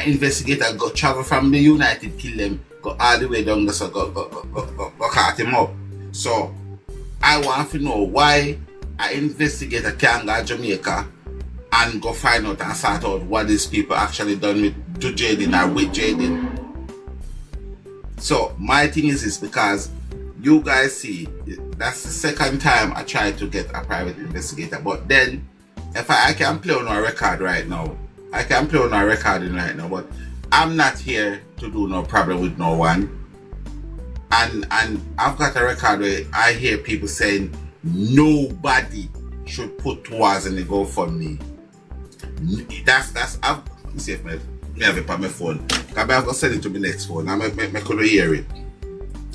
an investigator go travel from the United Kingdom, go all the way down there, so go cut him up. So I want to know why an investigator can go to Jamaica and go find out and sort out what these people actually done to Jayden or with Jayden. So my thing is this, because you guys see, that's the second time I tried to get a private investigator. But then, if I can play on a record right now, I can play on a recording right now, but I'm not here to do no problem with no one. And I've got a record where I hear people saying nobody should put towards any GoFundMe. That's let me see if me have it on my phone. I'm going to send it to my next phone. I could hear it.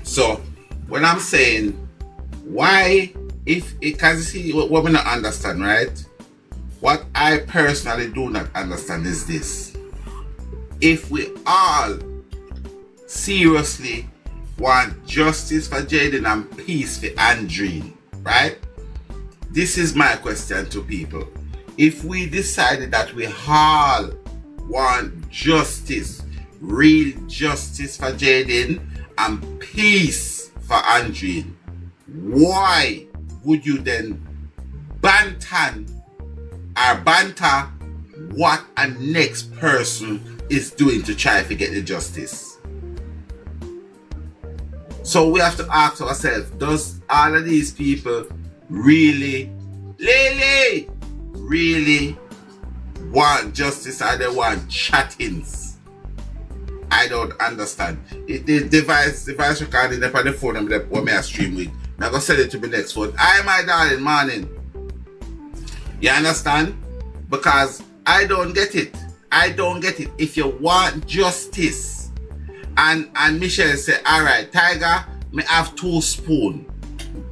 So when I'm saying why, because you see what we not understand, right? What I personally do not understand is this. If we all seriously want justice for Jayden and peace for Andreen, right? This is my question to people. If we decided that we all want justice, real justice for Jayden and peace for Andreen, why would you then banter what a next person is doing to try to get the justice? So we have to ask ourselves, does all of these people really want justice, or they want chattings? I don't understand. The device recording up on the phone and what me I stream with. I'm gonna send it to my next phone. Hi my darling, morning. You understand? Because I don't get it. I don't get it. If you want justice, and Michelle said, alright, Tiger, me have 2 spoons.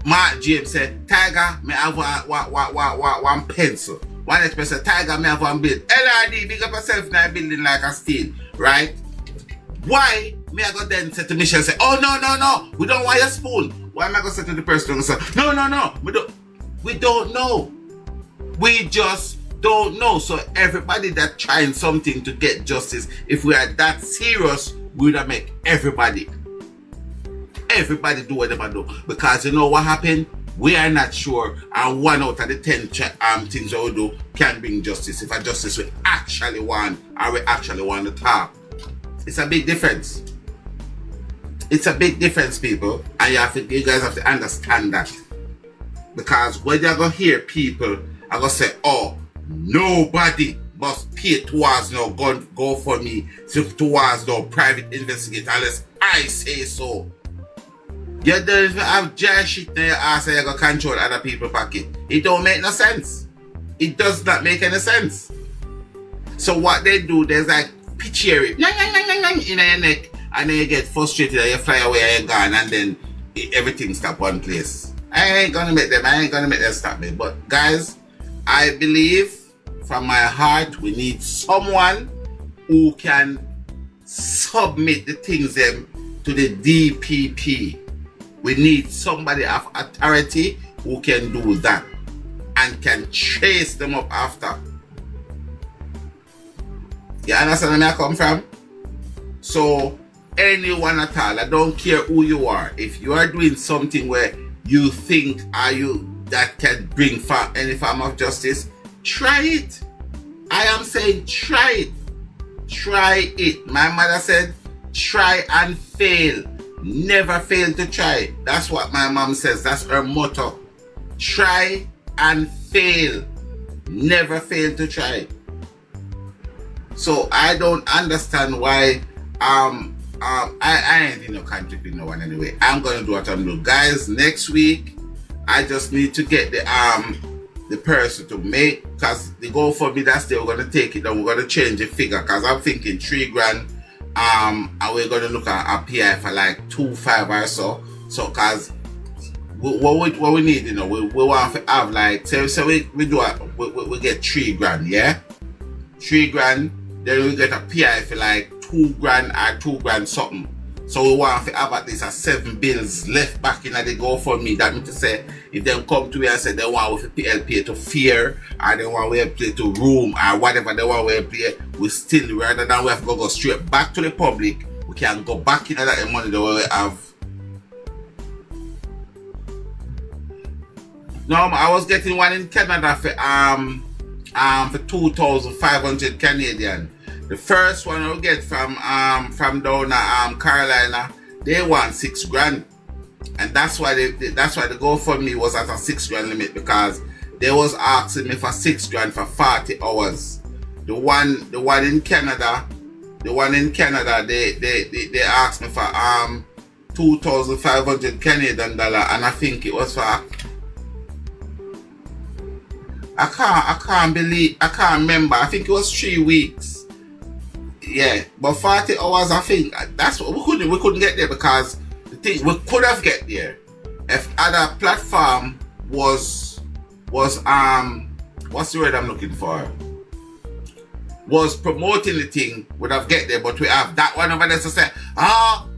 Mark James said, Tiger, me have one pencil. One expert said, Tiger, me have 1 bill. LRD, big up yourself in a building like a steel, right? Why me I go then say to Michelle, say, oh no, we don't want your spoon. Why am I gonna say to the person and say, no, we don't know. We just don't know. So everybody that trying something to get justice, if we are that serious, we would make everybody do whatever do. Because you know what happened? We are not sure, and 1 out of the 10 things we do can bring justice. If a justice we actually want, or we actually want to talk. It's a big difference. It's a big difference, people, and you guys have to understand that. Because when you're gonna hear people are gonna say, oh, nobody must pay towards no go for me towards no private investigator unless I say so. You don't even have jail shit in your ass and you're gonna control other people's pocket. It don't make no sense. It does not make any sense. So what they do, there's like picture it in your neck, and then you get frustrated and you fly away and you're gone, and then everything stop one place. I ain't gonna make them stop me. But guys, I believe from my heart we need someone who can submit the things them to the DPP. We need somebody of authority who can do that and can chase them up after. You understand where I come from? So anyone at all, I don't care who you are, if you are doing something where you think that can bring any form of justice, try it. I am saying try it. Try it. My mother said, try and fail. Never fail to try. That's what my mom says. That's her motto. Try and fail. Never fail to try. So I don't understand why I ain't in no conflict with no one anyway. I'm gonna do what I'm doing. Guys, next week I just need to get the person to make, because the goal for me that's day we're gonna take it and we're gonna change the figure, because I'm thinking $3,000 and we're gonna look at a PI for like 2.5 or so. So cause what we need, you know, we want to have like so we get $3,000, yeah? $3,000, then we get a PI for like $2,000 or $2,000 something. So we want to have at least 7 bills left back in the GoFundMe. That means to say if they come to me and say they want with PLP to fear, or they want we play to room, or whatever they want we play, we still, rather than we have to go straight back to the public, we can go back into that money that we have. No, I was getting one in Canada for 2,500 Canadian. The first one I get from down Carolina, they want 6 grand, and that's why the GoFundMe was at a 6 grand limit, because they was asking me for 6 grand for 40 hours. The one in Canada, they asked me for 2,500 Canadian dollar, and I think it was for, I can't remember. I think it was 3 weeks. Yeah, but 40 hours, I think that's what we couldn't get there, because the thing we could have get there if other platform was what's the word I'm looking for? Was promoting the thing, would have get there, but we have that one over there to say,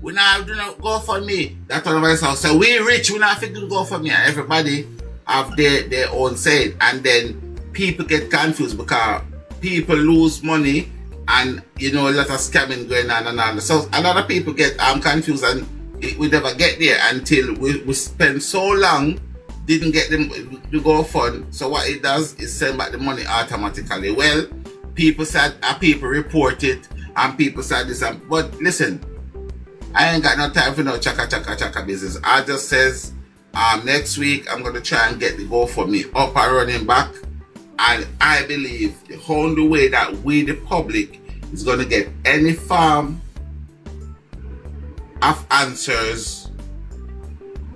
we now do not go for me. That one over there so we rich, we not think go for me. And everybody have their own say, and then people get confused because people lose money, and a lot of scamming going on and all. So a lot of people get confused, and we never get there until we spend so long didn't get them to go fund. So what it does is send back the money automatically. Well, people said people report it, and people said this, but listen, I ain't got no time for no chaka business. I just says next week I'm gonna try and get the GoFundMe up and running back. And I believe the only way that we, the public, is going to get any form of answers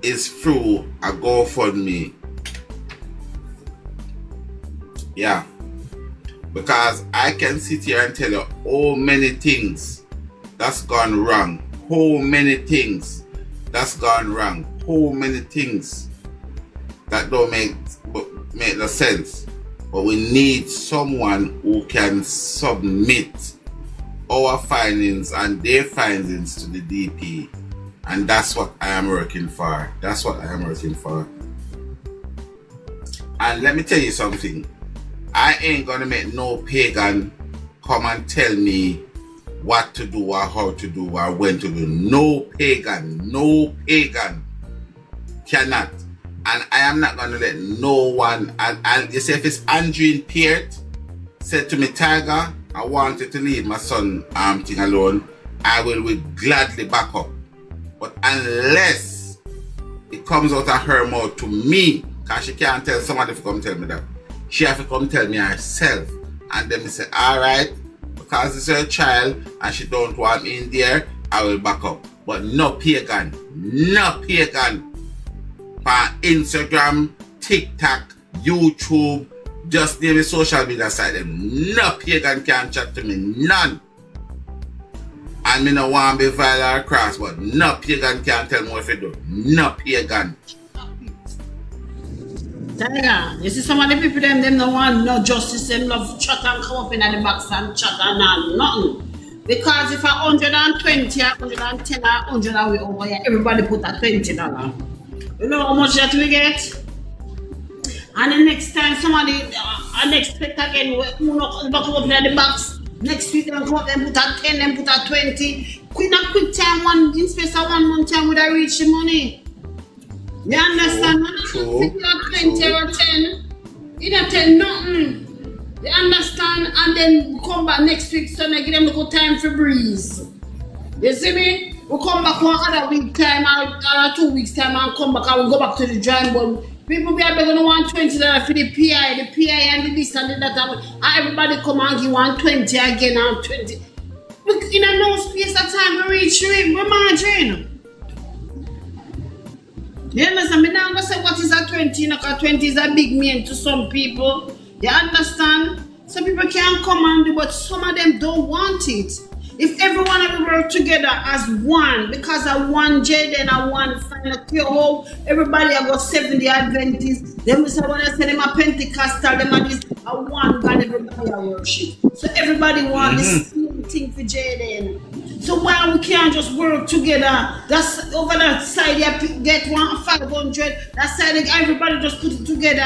is through a GoFundMe. Yeah. Because I can sit here and tell you how many things that's gone wrong. How many things that's gone wrong. How many things that don't make no sense. But we need someone who can submit our findings and their findings to the DP. And that's what I am working for. That's what I am working for. And let me tell you something. I ain't gonna make no pagan come and tell me what to do or how to do or when to do. No pagan cannot. And I am not going to let no one, and you say if it's Andreen Peart said to me, Tiger, I wanted to leave my son thing alone, I will gladly back up. But unless it comes out of her mouth to me, because she can't tell somebody to come tell me that, she have to come tell me herself. And then me say, alright, because it's her child and she don't want me in there, I will back up. But no pagan on Instagram, TikTok, YouTube, just name a social media site. No pagan can chat to me, none. And me no want to be vile or cross, but no pagan can tell me what to do. No pagan. Tiger, you see some of the people them no want no justice, them love chat and come up in the box and chat and nothing. Because if 120 or 110 or 100 are we over here, everybody put a $20. You know how much that we get? And the next time somebody unexpected again, we not back up in the box. Next week they come up and put a 10, then put a 20. Quick time, in space of 1 month time, would I reach the money? You understand? True. If you have 20 or 10, you don't tell nothing. You understand? And then come back next week, so I give them a good time for breeze. You see me? We come back 1 other week time or 2 weeks time and come back and we go back to the drawing board. People be going to want $20 for the PI and the this and the that. And everybody come and give 120 again and 20. Look, in a no space of time we reach we margin. You understand? Me now gonna say what is a 20, because 20 is a big mean to some people. You understand? Some people can come and do, but some of them don't want it. If everyone of work together as one, because of one Jayden and one final home, everybody have got 70 Adventists. Then we say when I say them a Pentecostal, them are this a one God, everybody a worship. So everybody want the same thing for Jayden. So So why we can't just work together? That's over that side, you get 500. That side, everybody just put it together.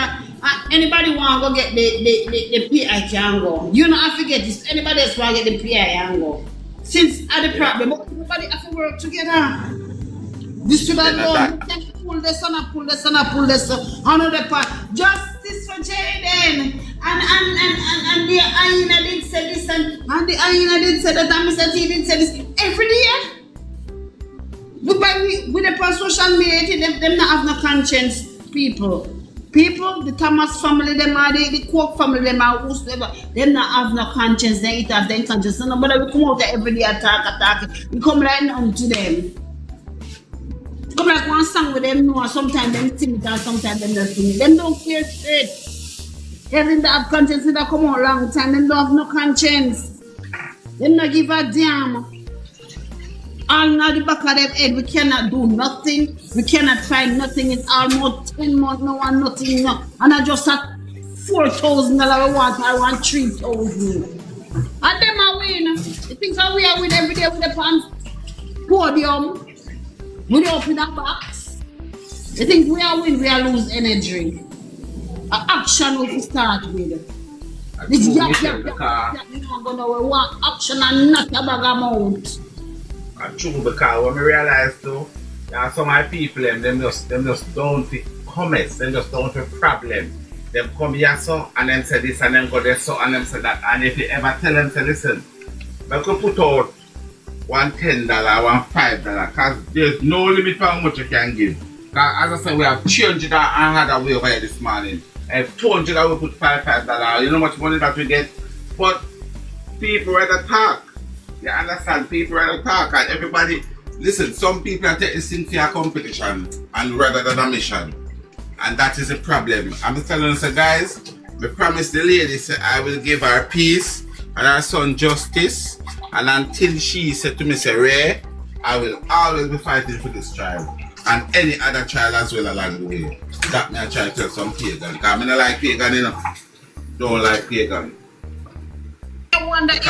Anybody want to go get the PI can go. You know, I forget this. Anybody else want to get the PI can go. Since I the problem, but everybody have to work together. This should have done. Pull this on, pull this on, pull this on. Another part. Justice for Jayden. And the hyena did say this and the hyena did say that and Mr. T did say this. Every day. With the social media, them not have no conscience, people. People, the Thomas family, them are the Cook family, them are whosoever, them not have no conscience, they eat have their conscience. So nobody will come out there every day attack. We come right on to them. Come like one song with them know, sometimes them sing it and sometimes them don't sing it. Them don't care straight. They didn't have conscience, they come out long time, them don't have no conscience. Them not give a damn. All now the back of their head, we cannot do nothing. We cannot find nothing. It's almost 10 months, no one, nothing. No. And I just had $4,000 I want 3,000. And them are win. You think how we are win every day with the pants podium? We don't open a box. You think we are win, we are lose energy. Action we start with. This gap, you don't know we want action and not a bag amount. True, because when we realize too, that some of the people them just don't fit comments, them just don't fit problem. Them come here so and then say this and then go there so and them say that, and if you ever tell them say listen, we could put out $1 $10, $1 $5, because there's no limit for how much you can give. As I said, we have 300 and had away over here this morning. If 200 we put $5, you know how much money that we get? But people rather talk. You understand? People rather talk and everybody, listen, some people are taking this thing for a competition and rather than a mission. And that is a problem. I'm telling you, so guys, we promised the lady, say I will give her peace and her son justice. And until she said to me, say, Ray, I will always be fighting for this child. And any other child as well along the way. That me I try to tell some pagan. Because I don't like pagan, you know. Don't like pagan. I wonder if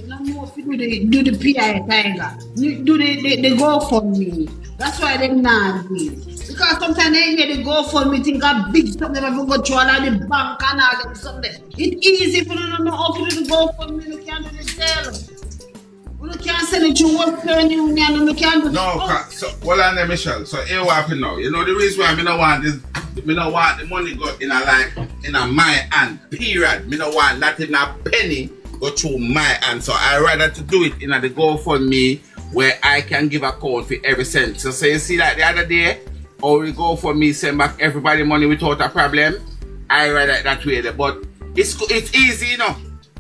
no more if you do the PI tiger. You do the GoFundMe. That's why they not me. Because sometimes they hear the GoFundMe think a big stuff they have to go through all of the bank and all them something. It's easy if you don't know how to do the GoFundMe, you can't do the sale. You can't send it to Western Union and you can't do no, so hold on there, Michelle. So here what happen now. You know the reason why I don't want this, I don't want the money go in my hand, period. I don't want not even a penny go through my hand. So I rather to do it in the GoFundMe where I can give account for every cent. So you see like the other day, or we GoFundMe send back everybody money without a problem. I rather that way. But it's easy, you know.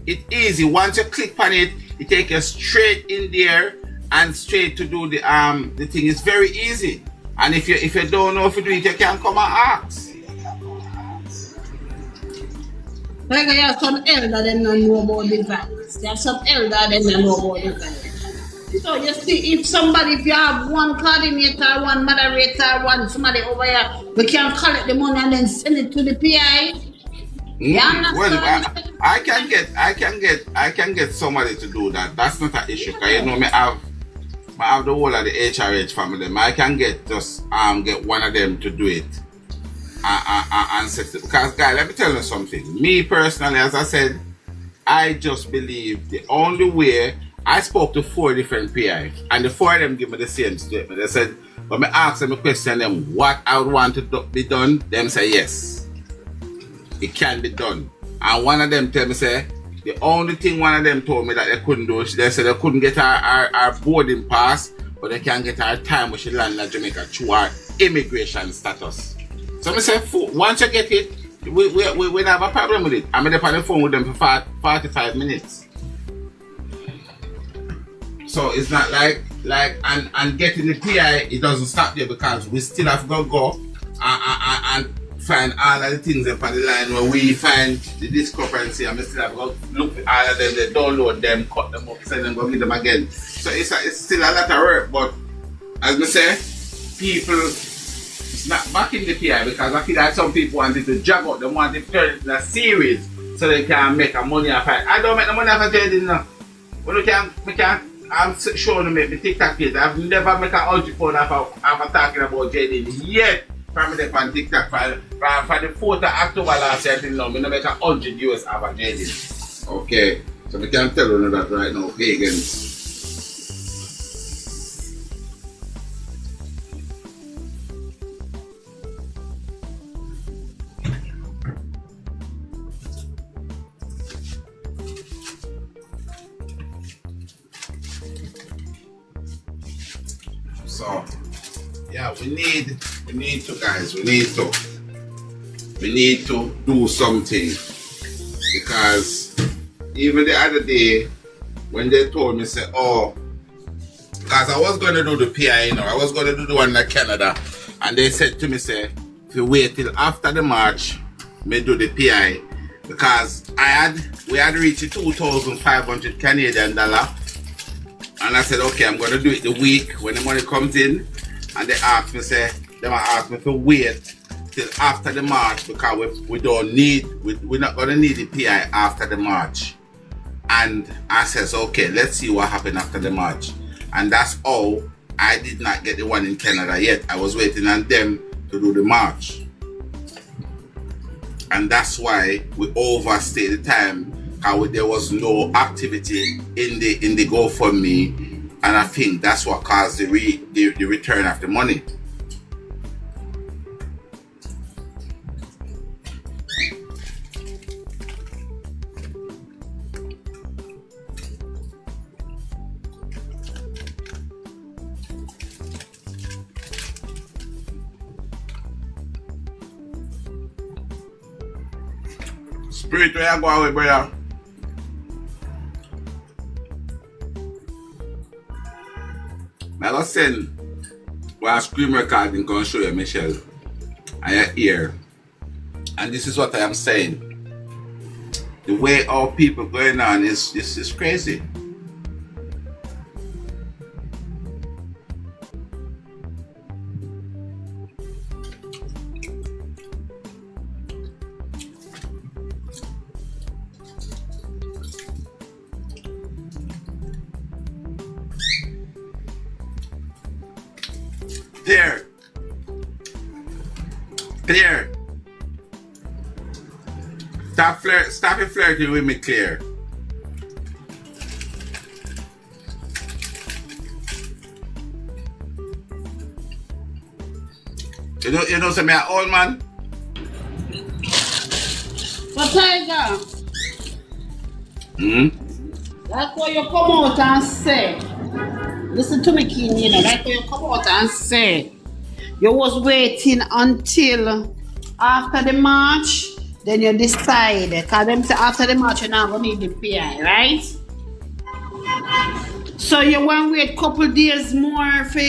It's easy. Once you click on it, it takes you straight in there and straight to do the thing. It's very easy. And if you don't know if you do it, you can come and ask. Like you have some elder them don't know about the virus. You have some elder them don't know about the virus. So you see, if you have one coordinator, one moderator, somebody over here, we can collect the money and then send it to the PI. Well, I can get somebody to do that. That's not an issue. Cause you know I have the whole of the HRH family. I can get one of them to do it. And set it. Because guys, let me tell you something. Me personally, as I said, I just believe the only way. I spoke to 4 different PI and the 4 of them give me the same statement. They said, when I ask them a question them what I would want to be done, them say yes. It can be done. And one of them tell me say, the only thing one of them told me that they couldn't do, they said they couldn't get our boarding pass, but they can get our time when she land in Jamaica through our immigration status. So I say, once you get it, we don't have a problem with it. I'm on the phone with them for 45 minutes. So it's not like and getting the PI, it doesn't stop there because we still have to go and find all of the things up on the line where we find the discrepancy and we still have to go look at all of them, they download them, cut them up, send them, go get them again. So it's still a lot of work, but as I say, people it's not backing the PI because I feel like some people wanted to jog out, they want to turn it in a series so they can make a money off it. I don't make the money off of it now. But we can I'm showing them my TikTok page. I've never make £100 after talking about Jayden yet. From the on TikTok for the 4th of October last year till now, I make $100 off of Jayden. Okay, so we can tell you that right now, pagans. So, yeah, we need to, guys, we need to do something, because even the other day when they told me, say, oh, because I was going to do the PI, you know, I was going to do the one in Canada, and they said to me, say, if you wait till after the March, me do the PI, because we had reached 2,500 Canadian dollar. And I said, okay, I'm going to do it the week when the money comes in. And they asked me, to wait till after the March, because we're not going to need the PI after the March. And I says, okay, let's see what happened after the March. And that's all. I did not get the one in Canada yet. I was waiting on them to do the March. And that's why we overstayed the time. There was no activity in the GoFundMe, and I think that's what caused the return of the money. Spirit, where you go away, brother? I was send a screen recording going to show you, Michelle, and your ear. And this is what I am saying. The way our people going on is crazy. Clear. Stop it flirting with me, Clear. You know, say me an old man. But Tiger, like what you come out and say. Listen to me, King, you know, like when you come out and say you was waiting until after the March, then you decide. Because them say after the March, you're not going to need the PI, right? So you want to wait a couple days more for